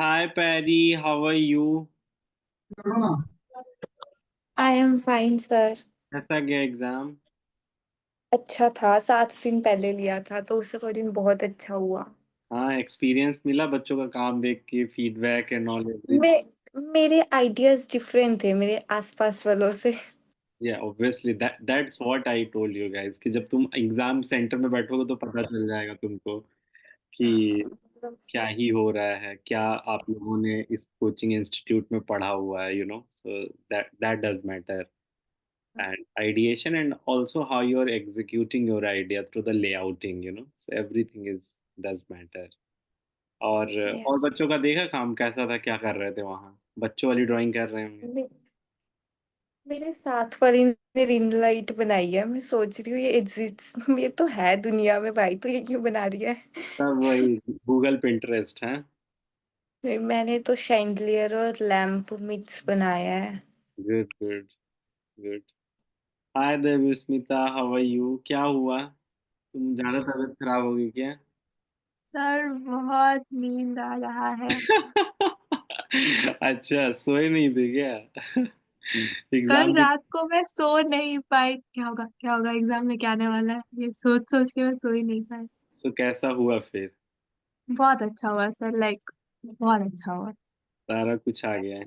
Hi Patty, how are you? I am fine sir. कैसा गया exam? अच्छा था, 7 दिन पहले लिया था तो उससे अकॉर्डिंग बहुत अच्छा हुआ। हाँ, एक्सपीरियंस मिला बच्चों का काम देख के, फीडबैक एंड ऑल एवरीथिंग। मे मेरे आइडियाज डिफरेंट थे मेरे आसपास वालों से। या obviously that's what I told you guys कि जब तुम एग्जाम सेंटर में बैठोगे तो पता चल जाएगा तुमको कि क्या ही हो रहा है, क्या आप लोगों ने इस कोचिंग इंस्टीट्यूट में पढ़ा हुआ है, so that that does matter and ideation and also how you're executing your idea through the layouting, so everything is does matter. और यस। बच्चों का देखा काम कैसा था, क्या कर रहे थे वहां? बच्चों वाली ड्राइंग कर रहे होंगे। मेरे साथ वाली ने रिंग लाइट बनाई है, मैं सोच रही हूँ ये एग्जिस्ट, ये तो है दुनिया में भाई, तो ये क्यों बना रही है। सब वही गूगल पिंटरेस्ट है। फिर मैंने तो शैंडलियर और लैंप मिक्स बनाया है। Good good good. Hi Devasmita, how are you? क्या हुआ, तुम ज्यादा तबीयत खराब हो गई क्या? सर बहुत नींद आ रहा है। अच्छा, सोए नहीं थे क्या? कल एग्जाम की। रात को मैं सो नहीं पाई, क्या होगा एग्जाम में, क्या आने वाला है, ये सोच सोच के मैं सो ही नहीं पाई। सो कैसा हुआ फिर? बहुत अच्छा हुआ सर, लाइक बहुत अच्छा हुआ। सारा कुछ आ गया है।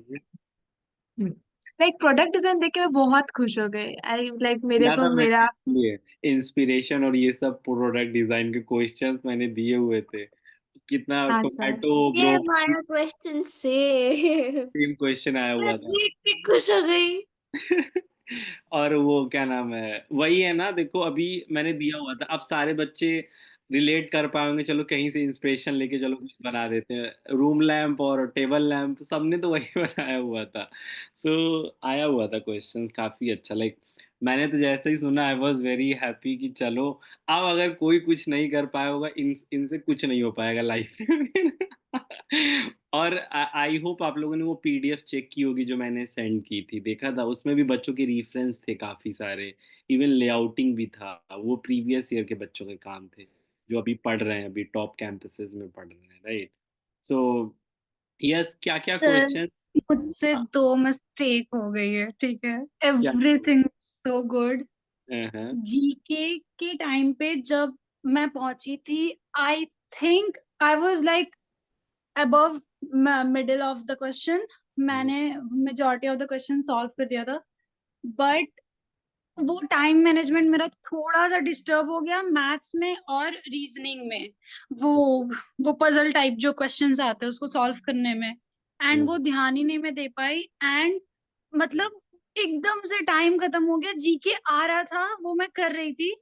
लाइक प्रोडक्ट डिजाइन देख के मैं बहुत खुश हो गई। आई लाइक मेरे किया को था मैंने मेरा इसलिए, इंस्पिरेशन और ये सब प्रोडक्ट डिजाइन के क्वेश्चंस मैंने दिए हुए थे। कितना हाँ सर, टोमेटो ये ब्रोकली हमारा क्वेश्चन से सेम क्वेश्चन आया मैं हुआ था। देख के खुश हो गई। और वो क्या नाम है, वही है ना, देखो अभी मैंने दिया हुआ था, अब सारे बच्चे रिलेट कर पाएंगे, चलो कहीं से इंस्पिरेशन लेके चलो कुछ बना देते हैं। रूम लैंप और टेबल लैंप सबने तो वही बनाया हुआ था। सो आया हुआ था क्वेश्चंस काफी अच्छा, लाइक मैंने तो जैसे ही सुना आई वॉज वेरी हैप्पी कि चलो, अब अगर कोई कुछ नहीं कर पाया होगा, इनसे कुछ नहीं हो पाएगा लाइफ में। और आई होप आप लोगों ने वो पीडीएफ चेक की होगी जो मैंने सेंड की थी, देखा था उसमें भी बच्चों के रेफरेंस थे काफी सारे। इवन लेआउटिंग भी था, वो प्रीवियस ईयर के बच्चों के काम थे जो अभी पढ़ रहे हैं, अभी टॉप कैंपसेस में पढ़ रहे हैं, राइट? सो यस, क्या क्या सर, क्वेश्चन? मुझसे दो मिस्टेक हो गई है, ठीक है। क्या? Everything so good. हाँ। जीके के टाइम पे जब मैं पहुंची थी, I think I was like above middle of the question. मैंने majority of the question solve कर दिया था, बट वो टाइम मैनेजमेंट मेरा थोड़ा सा डिस्टर्ब हो गया मैथ्स में और रीजनिंग में। वो वो पजल टाइप जो क्वेश्चंस आते हैं उसको सॉल्व करने में, एंड वो ध्यान ही नहीं मैं दे पाई। एंड मतलब एकदम से टाइम खत्म हो गया। जीके आ रहा था वो मैं कर रही थी,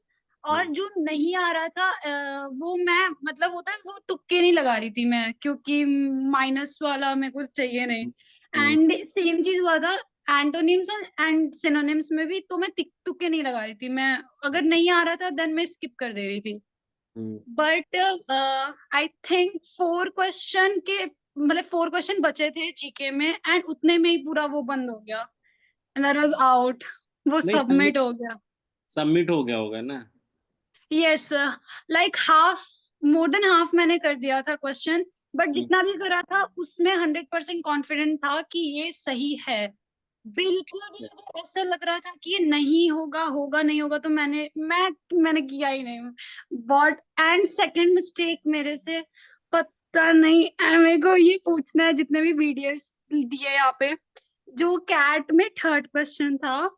और जो नहीं आ रहा था वो मैं मतलब होता है वो तुक्के नहीं लगा रही थी मैं, क्योंकि माइनस वाला मेरे को चाहिए नहीं। एंड सेम चीज हुआ था एंटोनिम्स एंड सिनोनिम्स में भी, तो मैं तुक्के नहीं लगा रही थी। मैं अगर नहीं आ रहा था देन मैं स्किप कर दे रही थी। बट आई थिंक 4 क्वेश्चन के मतलब 4 क्वेश्चन बचे थे जीके में, एंड उतने में ही पूरा वो बंद हो गया, एंड आई वाज आउट। वो नहीं, सबमिट सबमिट हो गया। सबमिट हो गया होगा ना? Yes, like half, more than half मैंने कर दिया था क्वेश्चन। बट हम्म, जितना भी करा था उसमें 100% कॉन्फिडेंट था कि ये सही है। बिल्कुल भी अगर ऐसा लग रहा था कि ये नहीं होगा, होगा नहीं होगा, तो मैंने किया ही नहीं। बट एंड सेकंड मिस्टेक मेरे से, पता नहीं, मेरे को ये पूछना है जितने भी वीडियोस दिए यहाँ पे, जो कैट में थर्ड क्वेश्चन था,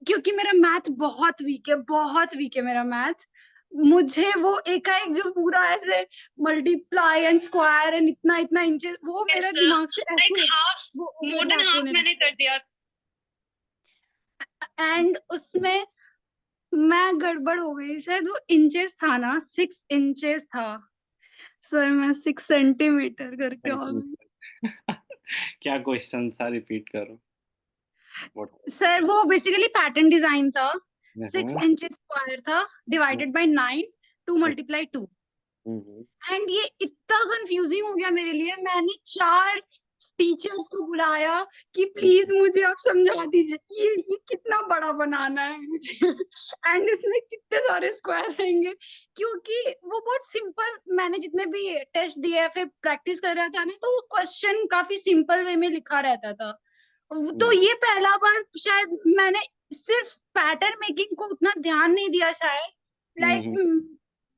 क्योंकि मेरा मैथ बहुत वीक है, बहुत वीक है मेरा मैथ। मुझे वो एकाएक जो पूरा ऐसे मल्टीप्लाई एंड स्क्वायर एंड इतना इतना इंचेस, वो मेरे दिमाग से लाइक ऐसे हाफ, वो मोर देन ओवरलैप हाफ होने मैंने कर दिया। एंड उसमें मैं गड़बड़ हो गई। शायद वो इंचेस था ना, 6 इंचेस था। सर मैं 6 सेंटीमीटर करके आ गई। क्या क्वेश्चन था, रिपीट करो। What? सर वो बेसिकली पैटर्न डिजाइन था। सिक्स हाँ। इंचेस स्क्वायर था, डिवाइडेड बाय 9, 2 × 2। एंड ये इतना कंफ्यूजिंग हो गया मेरे लिए। मैंने चार टीचर्स को बुलाया कि प्लीज मुझे आप समझा दीजिए कि ये कितना बड़ा बनाना है मुझे एंड इसमें कितने सारे स्क्वायर रहेंगे, क्योंकि वो बहुत सिंपल, मैंने जितने भी टेस्ट दिए फिर प्रैक्टिस कर रहा था ना, तो वो क्वेश्चन काफी सिंपल वे में लिखा रहता था। तो ये पहला बार शायद मैंने सिर्फ पैटर्न मेकिंग को उतना ध्यान नहीं दिया शायद, लाइक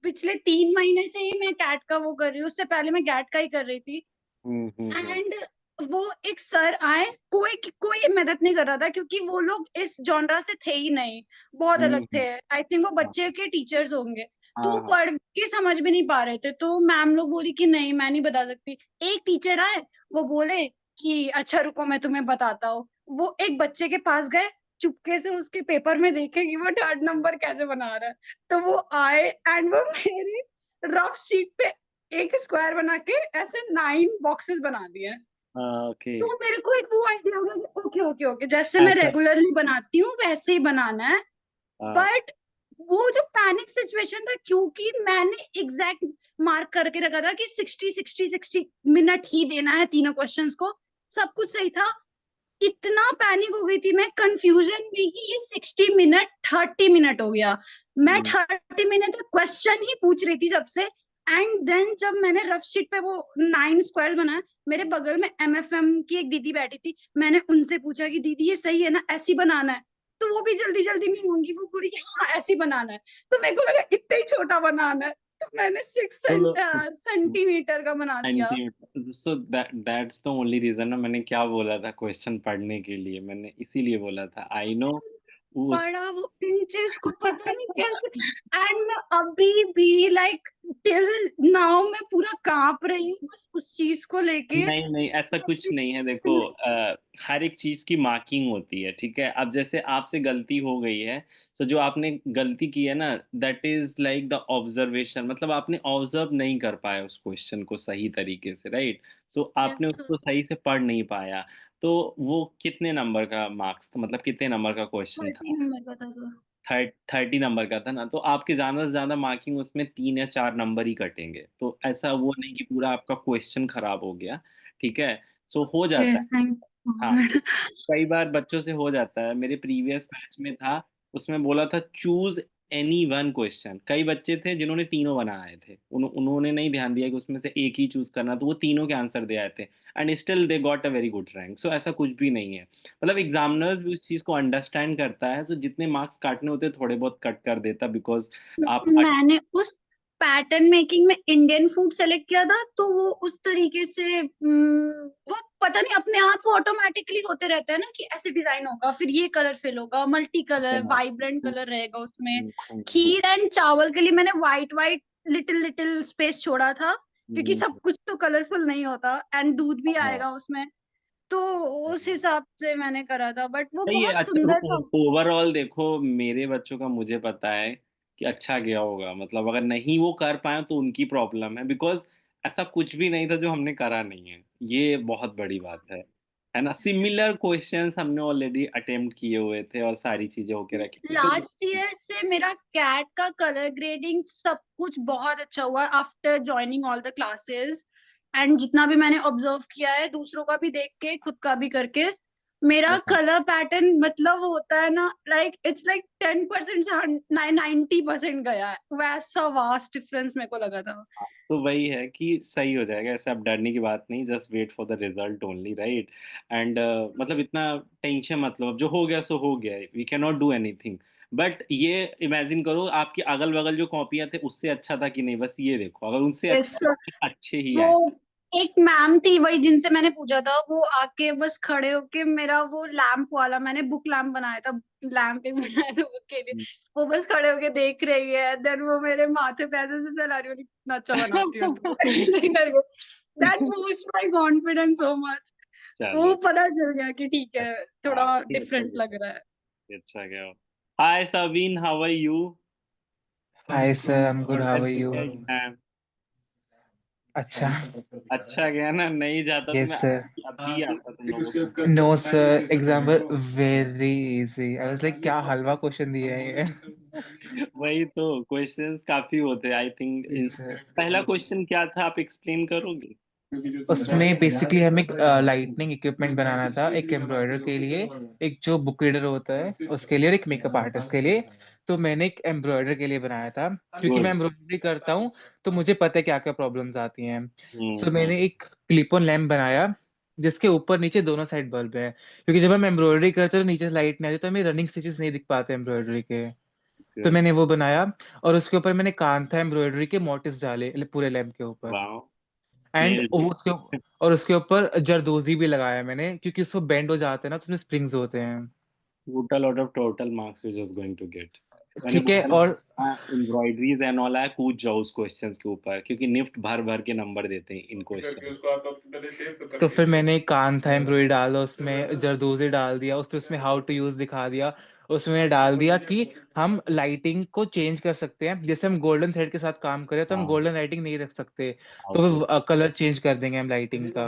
पिछले 3 महीने से ही मैं कैट का वो कर रही हूँ, उससे पहले मैं गैट का ही कर रही थी। एंड वो एक सर आए, कोई कोई मदद नहीं कर रहा था क्योंकि वो लोग इस जॉनरा से थे ही नहीं, बहुत अलग थे। आई थिंक वो बच्चे के टीचर्स होंगे, तो हाँ पढ़ के समझ भी नहीं पा रहे थे, तो मैम लोग बोली कि नहीं मैं नहीं बता सकती। एक टीचर आए, वो बोले कि अच्छा रुको मैं तुम्हें बताता हूँ। वो एक बच्चे के पास गए, चुपके से उसके पेपर में देखे कि वो 3rd नंबर कैसे बना रहा है, तो वो आए एंड वो मेरी रफ शीट पे एक स्क्वायर बना के ऐसे 9 बॉक्सेस बना दिए। ओके। तो मेरे को एक वो आइडिया हो गया कि ओके ओके ओके, जैसे मैं ऐसा रेगुलरली बनाती हूँ वैसे ही बनाना है। हाँ, बट वो जो पैनिक सिचुएशन था, क्योंकि मैंने एग्जैक्ट मार्क करके रखा था कि 60 मिनट ही देना है तीनों क्वेश्चंस को, सब कुछ सही था, इतना पैनिक हो गई थी मैं कंफ्यूजन में ही, ये 60 मिनट 30 मिनट हो गया। मैं 30 मिनट क्वेश्चन ही पूछ रही थी सबसे, एंड देन जब मैंने रफ शीट पे वो 9 स्क्वायर बनाया, मेरे बगल में MFM की एक दीदी बैठी थी, मैंने उनसे पूछा कि दीदी ये सही है ना, ऐसी बनाना है? तो वो भी जल्दी जल्दी में होंगी, वो पूरी हाँ ऐसी बनाना है। तो मेरे को लगा इतना ही छोटा बनाना है, तो मैंने 6 तो सेंटीमीटर का बना दिया। So that's the only reason ना मैंने क्या बोला था क्वेश्चन पढ़ने के लिए, मैंने इसीलिए बोला था। आई नो उस पढ़ा वो इंचेस को पता नहीं कैसे, एंड मैं अभी भी लाइक टिल नाउ मैं पूरा कांप रही हूँ बस उस चीज को लेके। नहीं नहीं ऐसा कुछ नहीं है। देखो हर एक चीज की मार्किंग होती है, ठीक है। अब जैसे आपसे गलती हो गई है, तो जो आपने गलती की है ना, that is like the observation, मतलब आपने ऑब्जर्व नहीं कर पाया उस क्वेश्चन को सही तरीके से, राइट। सो आपने यस उसको सही से पढ़ नहीं पाया। तो वो कितने नंबर का मार्क्स था, मतलब कितने नंबर का क्वेश्चन 30 था? नंबर का था सर। 30 नंबर का था ना, तो आपके ज़्यादा से ज़्यादा मार्किंग उसमें 3 या 4 नंबर ही कटेंगे। तो ऐसा वो नहीं कि पूरा आपका क्वेश्चन खराब हो गया, ठीक है। सो हो ओके जाता है। थैंक हाँ, गॉड। कई बार बच्चों से हो जाता है। मेरे प्रीवियस बैच में था, उसमें बोला था चूज एनी वन क्वेश्चन। कई बच्चे थे जिन्होंने तीनों बनाए थे, उन्होंने नहीं ध्यान दिया कि उसमें से एक ही चूज करना, तो वो तीनों के आंसर दे आए थे, and still they got a very good rank. So ऐसा कुछ भी नहीं है, मतलब एग्जामिनर्स भी उस चीज को अंडरस्टैंड करता है। सो जितने मार्क्स काटने होते थोड़े बहुत कट कर देता, बिकॉज आप मैंने उस पैटर्न मेकिंग में इंडियन फूड सेलेक्ट किया था, तो वो उस तरीके से वो पता नहीं अपने आप वो ऑटोमेटिकली होते रहता है ना कि ऐसे डिजाइन होगा, फिर ये कलर फिल होगा, मल्टी कलर वाइब्रेंट कलर रहेगा उसमें। खीर एंड चावल के लिए मैंने white white little little space छोड़ा था, क्योंकि सब कुछ तो कलरफुल नहीं होता, एंड दूध भी आएगा उसमें, तो उस हिसाब से मैंने करा था, बट वो सही है। बहुत अच्छा, सुंदर था। ओवरऑल देखो मेरे बच्चों का मुझे पता है कि अच्छा गया होगा, मतलब अगर नहीं वो कर पाए तो उनकी प्रॉब्लम है, बिकॉज ऐसा कुछ भी नहीं था जो हमने करा नहीं है, ये बहुत बड़ी बात है ना। सिमिलर क्वेश्चंस हमने ऑलरेडी अटेम्प्ट किए हुए थे और सारी चीजें होके रखी थी, तो लास्ट ईयर से मेरा कैट का कलर ग्रेडिंग सब कुछ बहुत अच्छा हुआ after joining all the classes, and जितना भी मैंने ऑब्जर्व किया है दूसरों का भी देख के खुद का भी करके, मेरा कलर पैटर्न मतलब होता है ना, लाइक इट्स लाइक 10% से 90% गया है, वैसा वास्ट डिफरेंस मेरे को लगा था। तो वही है कि सही हो जाएगा, ऐसे अब डरने की बात नहीं, just wait for the result only, right. And मतलब इतना टेंशन मतलब, अब जो हो गया सो हो गया, we can not do anything. But ये इमेजिन करो आपकी अगल बगल जो कॉपियां थे उससे अच्छा था कि नहीं, बस ये देखो, अगर उनसे अच्छा Yes, था तो अच्छे ही वो आए। एक मैम थी वही जिनसे मैंने पूछा था, वो आके बस खड़े होके मेरा वो लैंप वाला, मैंने बुक लैंप बनाया था, लैंप ही बनाया था बुक के लिए, वो बस खड़े होके देख रही है, देन वो मेरे माथे पे ऐसे से चला रही है, कितना अच्छा बनाती हो तू ऐसे करके, that boost my confidence so much. वो चलो, पता चल गया कि ठीक है, हाँ थोड़ा ये अच्छा डिफरेंट लग गया, रहा है। ये अच्छा गया। Hi Saveen, how are you? Hi sir, I'm good. How are you? अच्छा. अच्छा गया ना, नहीं जाता तो Yes मैं sir. अभी आता तुम लोगों को। No sir, exam were very easy. I was like क्या हलवा क्वेश्चन दिया है ये. वही तो, क्वेश्चंस काफी होते हैं आई थिंक। Yes sir. पहला क्वेश्चन क्या था, आप एक्सप्लेन करोगे? उसमें बेसिकली हमें एक लाइटनिंग इक्विपमेंट बनाना था, एक एम्ब्रॉयडर के लिए, एक जो बुक रीडर होता है उसके लिए और एक मेकअप आर्टिस्ट के लिए। तो मैंने एक एम्ब्रॉयडर के लिए बनाया था, क्योंकि मैं गुड। एम्ब्रॉयडरी करता हूँ तो मुझे पता है क्या क्या प्रॉब्लम्स आती हैं। सो हम्म। मैंने एक क्लिप ऑन लैम्प बनाया जिसके ऊपर नीचे दोनों साइड बल्ब है, क्योंकि जब हम एम्ब्रॉयडरी करते हैं तो नीचे से लाइट नहीं आती, तो हमें रनिंग स्टिचेस नहीं दिख पाते एम्ब्रॉयडरी के। तो गुड। मैंने वो बनाया, और उसके ऊपर मैंने कांथा एम्ब्रॉयडरी के मोटिव्स डाले पूरे लैम्प के ऊपर। वाओ। And nailed it. उसके ऊपर जरदोजी भी लगाया मैंने, क्योंकि उसको बेंड हो जाते हैं ना तो उसमें स्प्रिंग्स होते हैं। Total out of total marks you just going to get. मैंने ठीक है। बोला और ना एम्ब्रॉयडरीज एंड ऑल, आया कूद जाओ उस क्वेश्चंस के ऊपर, क्योंकि निफ्ट भर भर के नंबर देते हैं इन क्वेश्चन। तो फिर मैंने कांथा एम्ब्रॉयडरी डाला, उसमें जरदोजी डाल दिया, उसमें हाउ टू यूज दिखा दिया। उसमें मैंने डाल दिया कि हम लाइटिंग को चेंज कर सकते हैं, जैसे हम गोल्डन थ्रेड के साथ काम करें तो हम हाँ, गोल्डन लाइटिंग नहीं रख सकते, तो ऑब्वियस। वो कलर चेंज कर देंगे हम लाइटिंग का।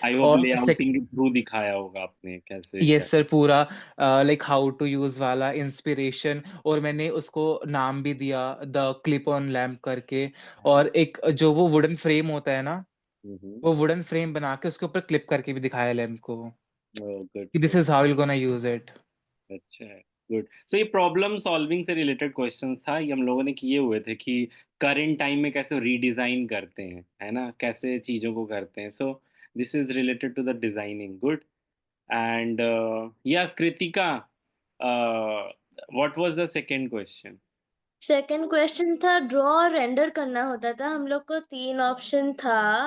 आई होप और लेआउटिंग के थ्रू दिखाया होगा आपने कैसे क्या। यस सर, पूरा लाइक हाउ टू यूज वाला इंस्पिरेशन, और मैंने उसको नाम भी दिया द क्लिप ऑन लैम्प करके। और एक जो वो वुडन फ्रेम होता है ना, हम्म। वो वुडन फ्रेम बना के उसके ऊपर क्लिप करके भी दिखाया लैम्प को, गुड कि this good. Is how you gonna use it. अच्छा है। गुड। सो ये प्रॉब्लम सॉल्विंग से रिलेटेड क्वेश्चन था, ये हम लोगों ने किए हुए थे कि करंट टाइम में कैसे रीडिजाइन करते हैं, है ना, कैसे चीज़ों को करते हैं। So this is related to the designing. Good. And yes Kritika, what was the second question? Second question था ड्रॉ और रेंडर करना होता था हम लोग को। 3 ऑप्शन था।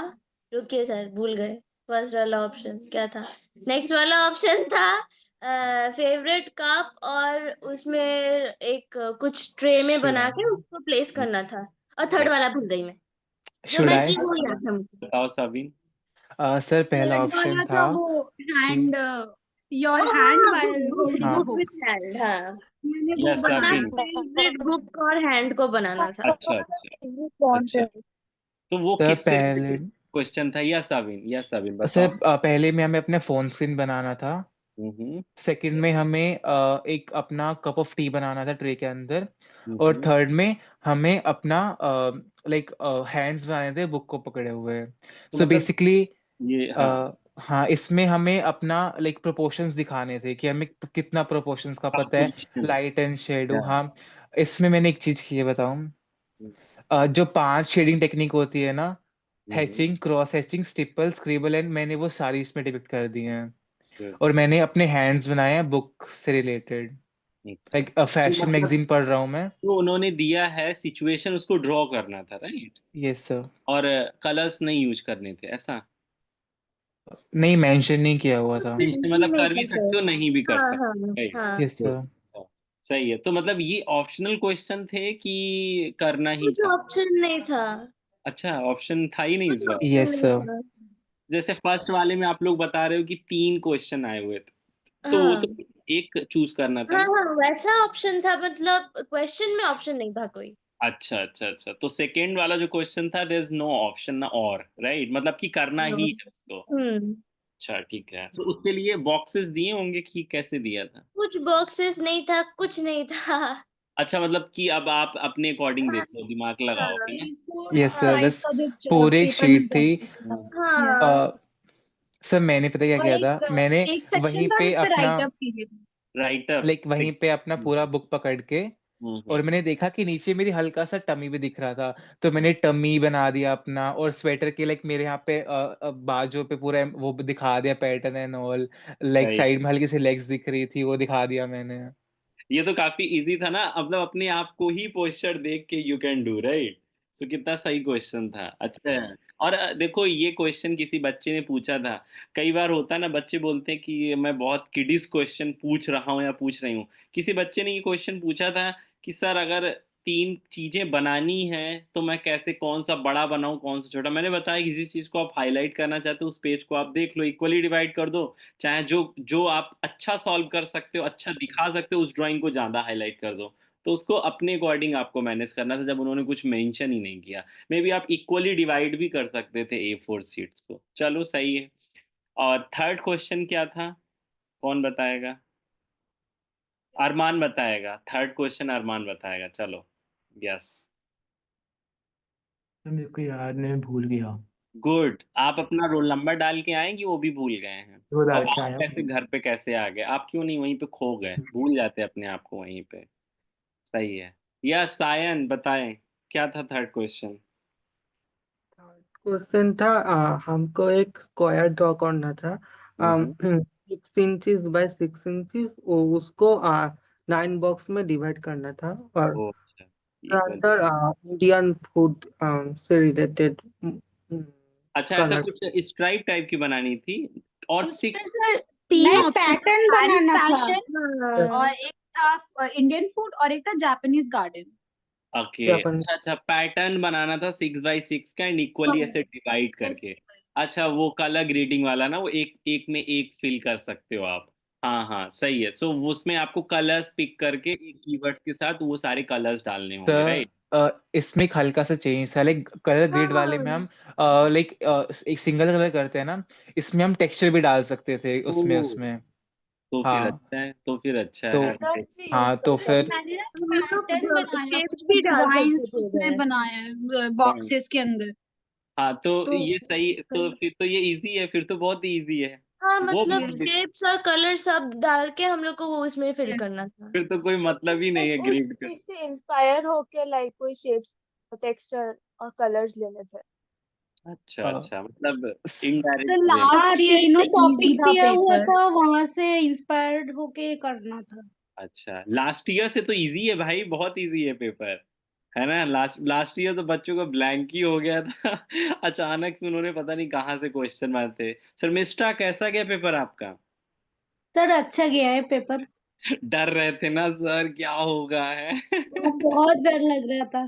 रुकिए सर, भूल गए। फर्स्ट वाला ऑप्शन क्या था? नेक्स्ट वाला ऑप्शन था फेवरेट कप, और उसमें एक कुछ ट्रे में शुड बना आई के उसको प्लेस करना था। और थर्ड वाला भूल गई मैं, जो शुड मैं आई की हुई याद था मुझे। बताओ सबिन। सर पहला थर्ड ऑप्शन वाला था था वो कि हैंड, योर हाँ हैंड हाँ, while बुक holding a हाँ बुक book। विथ हैंड, हाँ। मैंने वो यस अपना बनाया सबिन। था। फेवरेट बुक और हैंड को बनाना था। अच्छा अच्छा। अच्छा, तो वो सर किससे पहले क्वेश्चन था? यस सबिन, यस सबिन बताओ। सर पहले में हमें अपने फोन स्क्रीन बनाना था। हम्म। सेकंड में हमें एक अपना कप ऑफ टी बनाना था ट्रे के अंदर। और हम्म। थर्ड में हमें अपना लाइक हैंड्स बनाने थे बुक को पकड़े हुए। तो सो मतलब बेसिकली ये, हाँ, हाँ, इसमें हमें अपना लाइक प्रोपोर्शंस दिखाने थे कि हमें कितना प्रोपोर्शंस का पता है, कंपोजिशन। Light and shadow. या। हाँ, इसमें मैंने एक चीज की है बताऊं। जो 5 शेडिंग टेक्निक होती है ना, hmm. Hatching, cross hatching, stipple, scribble and, मैंने वो सारी इसमें डिपिक्ट कर दी हैं। गुड। और मैंने अपने हैंड्स बनाए हैं बुक से रिलेटेड, अच्छा, लाइक तो फैशन मतलब मैगजीन पढ़ रहा हूँ मैं। तो उन्होंने दिया है सिचुएशन, उसको ड्रॉ करना था, राइट? Yes sir. और कलर्स नहीं यूज करने थे, ऐसा? नहीं, मेंशन नहीं किया हुआ था। मतलब नहीं कर भी करते। सकते हो, नहीं भी कर हाँ सकते, हाँ राइट? हाँ। Yes good. सर। सही है। तो मतलब ये ऑप्शनल क्वेश्चन थे कि करना ही कुछ था? ऑप्शन नहीं था। अच्छा, ऑप्शन था ही नहीं इस कुछ बार। ऑप्शन यस नहीं सर। था। जैसे फर्स्ट वाले में आप लोग बता रहे हो कि 3 क्वेश्चन आए हुए थे, तो वो तो हाँ एक चूज करना था हाँ ना। हाँ, वैसा ऑप्शन था, मतलब क्वेश्चन में ऑप्शन नहीं था कोई। अच्छा अच्छा अच्छा, तो सेकंड वाला जो क्वेश्चन था, देयर इज नो ऑप्शन ना, और राइट, मतलब कि करना हाँ। ही है उसको। हम्म। अच्छा ठीक है, तो उसके लिए बॉक्सेस दिए होंगे कि कैसे दिया था? कुछ बॉक्सेस नहीं था, कुछ नहीं था। अच्छा, मतलब कि अब आप अपने अकॉर्डिंग हाँ देखो, दिमाग लगाओ, हाँ है ना? A4 यस सर, हाँ साइज बस का जो पूरे एक पेपर शीट मिलता थी। है। हम्म। यस। हाँ। सर मैंने पता क्या और किया था, मैंने एक सेक्शन वहीं था पे जिस पे अपना राइट अप कीजिए थे। Right up. लाइक वहीं पे अपना पूरा बुक पकड़ के, और हम्म। मैंने देखा कि नीचे मेरी हल्का सा टमी भी दिख रहा था, तो मैंने टमी बना दिया अपना, और स्वेटर के लाइक मेरे यहाँ पे बाजू पे पूरा वो दिखा दिया पैटर्न एंड ऑल, लाइक सही। साइड में हल्की सी लेग्स दिख रही थी, वो दिखा दिया मैंने। ये तो काफी इजी था ना, मतलब अपने आप को ही पोस्चर देख के यू कैन डू, राइट? सो कितना सही क्वेश्चन था। अच्छा है। और देखो, ये क्वेश्चन किसी बच्चे ने पूछा था। कई बार होता है ना, बच्चे बोलते हैं कि मैं बहुत किडिस क्वेश्चन पूछ रहा हूँ या पूछ रही हूँ। किसी बच्चे ने ये क्वेश्चन पूछा था कि सर, अगर 3 चीजें बनानी है तो मैं कैसे, कौन सा बड़ा बनाऊं, कौन सा छोटा? मैंने बताया कि जिस चीज को आप हाईलाइट करना चाहते हो उस पेज को आप देख लो, इक्वली डिवाइड कर दो। चाहे जो जो आप अच्छा सॉल्व कर सकते हो, अच्छा दिखा सकते हो, उस ड्राइंग को ज्यादा हाईलाइट कर दो। तो उसको अपने अकॉर्डिंग आपको मैनेज करना था, जब उन्होंने कुछ मेंशन ही नहीं किया। मे बी आप इक्वली डिवाइड भी कर सकते थे A4 शीट्स को। चलो सही है। और थर्ड क्वेश्चन क्या था? कौन बताएगा? अरमान बताएगा, थर्ड क्वेश्चन अरमान बताएगा, चलो। यस। तो मेरे को याद नहीं, मैं भूल गया। गुड। आप अपना रोल नंबर डाल के आए कि वो भी भूल गए हैं? वो और डाल के आप आया कैसे हूँ। घर पे कैसे आ गए? आप क्यों नहीं वहीं पे खो गए? भूल जाते अपने आप को वहीं पे। सही है। या सायन बताएं, क्या था थर्ड क्वेश्चन? क्वेश्चन था हमको एक स्क्वायर ड्रॉ करना था हम्म। 6 इंचज बाय 6 इंचज, वो उसको 9 बॉक्स में डिवाइड करना था, और ओ अच्छा, इक्वल। आंसर इंडियन फूड से रिलेटेड अच्छा, ऐसा कलर। कुछ स्ट्राइप टाइप की बनानी थी और उसमें 6। सर 3 नहीं, ऑप्शन था, पैटर्न पेरिस बनाना था। फैशन और एक था इंडियन फूड और एक था जापानीज गार्डन। Okay, Japan. अच्छा पैटर्न बनाना था 6x6 का एंड इक्वली ऐसे डिवाइड करके। अच्छा, वो कलर ग्रेडिंग वाला ना, वो एक एक में एक फिल कर सकते हो आप। हाँ हाँ, सही है। सो उसमें आपको कलर्स पिक करके एक कीवर्ड्स के साथ वो सारे कलर्स डालने होंगे, सर राइट? इसमें एक हल्का सा चेंज था, लाइक कलर ग्रेड वाले में हम लाइक एक सिंगल कलर करते हैं ना, इसमें हम टेक्सचर भी डाल सकते थे उसमें ओह, उसमें तो फिर हाँ अच्छा है, तो फिर अच्छा तो है। कलर से यूज हाँ कर तो सकते। फिर मैंने ना हम लोग पैटर्न बनाया, शेप कुछ भी डाल सकते डिजाइन्स थे उसमें इधर। बनाया है पॉइंट। बॉक्सेस के अंदर। हाँ, तो तो ये सही, तो फिर तो ये इजी है, फिर तो बहुत इजी है। हाँ, वो मतलब फिर शेप्स और कलर सब डाल के हम लोग को वो उसमें फिल करना था। तो कोई मतलब ही नहीं है उस ग्रिड का। चीज से इंस्पायर होके लाइक कोई शेप्स, टेक्सचर और कलर्स लेने थे। अच्छा अ, अच्छा, मतलब स- सर इनडायरेक्ट वे में। हाँ, लास्ट ईयर ठीक से इजी टॉपिक था दिया हुआ पेपर। था, वहां से इंस्पायर्ड होके करना था। अच्छा, लास्ट ईयर से तो इजी है भाई, बहुत इजी है पेपर, है ना? लास्ट लास्ट ईयर तो बच्चों का ब्लैंक ही हो गया था। अचानक से उन्होंने पता नहीं कहाँ से क्वेश्चन मारते। सर मिस्टा, कैसा गया पेपर आपका? सर अच्छा गया है पेपर। डर रहे थे ना सर क्या होगा है? वो बहुत डर लग रहा था।